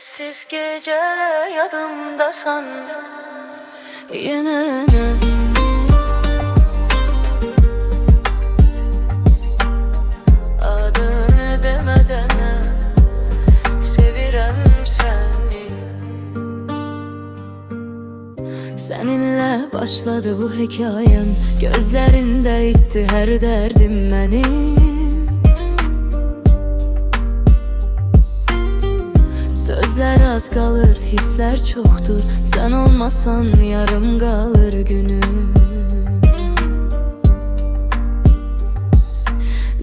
Sessiz geceler yadımdasan yine adını demeden sevirem seni. Seninle başladı bu hikayem, gözlerinde itti her derdim benim. Sözler az kalır, hisler çoktur. Sen olmasan yarım kalır günüm.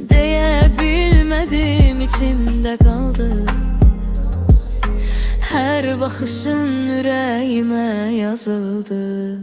Diyebilmedim, içimde kaldı. Her bakışın yüreğime yazıldı.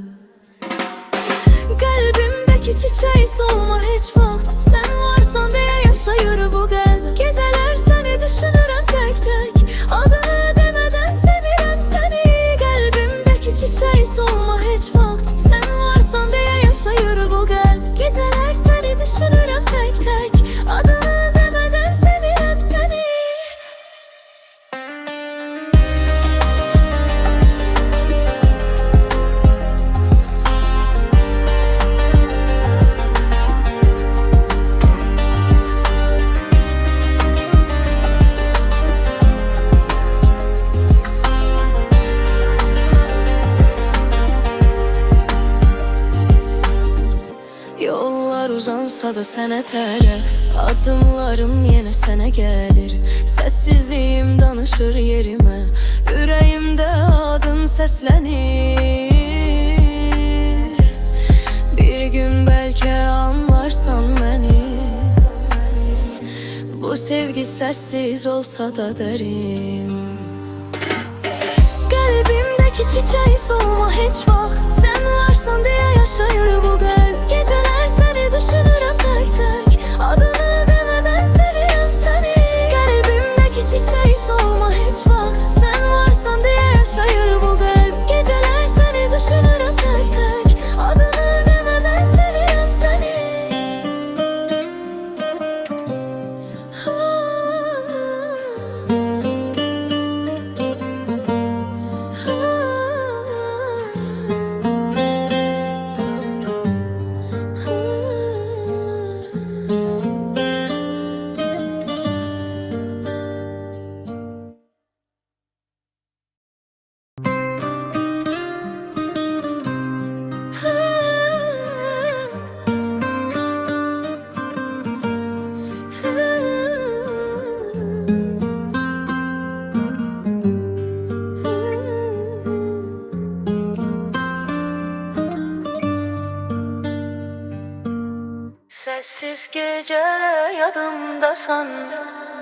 Kalbimdeki çiçeği solma hiç vaxt. Sen varsan diye yaşayır bu kalp. Geceler seni düşünürüm tek tek. Adını demeden sevirem seni. Kalbimdeki çiçeği solma hiç vaxt. Sen varsan diye yaşayır bu kalp. Geceler seni düşünürüm tek tek. Adını demeden sevirem seni. Yollar uzansa da sene tərəf, adımlarım yenə sənə gəlir. Səssizliyim danışır yerimə, ürəyimdə adın səslənir. Bir gün bəlkə anlarsan məni. Bu sevgi səssiz olsa da dərin. Qəlbimdəki çiçək solma heç vaxt. Sən varsan deyə yaşayır bu qəlb. Gecələr səni düşünürəm tek tek. Adını demədən sevirəm səni. Qəlbimdəki çiçək solma heç vaxt. Sən varsan deyə yaşayır bu qəlb. Gecələr səni düşünürəm tek tek. Adını demədən sevirəm səni. Sessiz geceler yadımdasan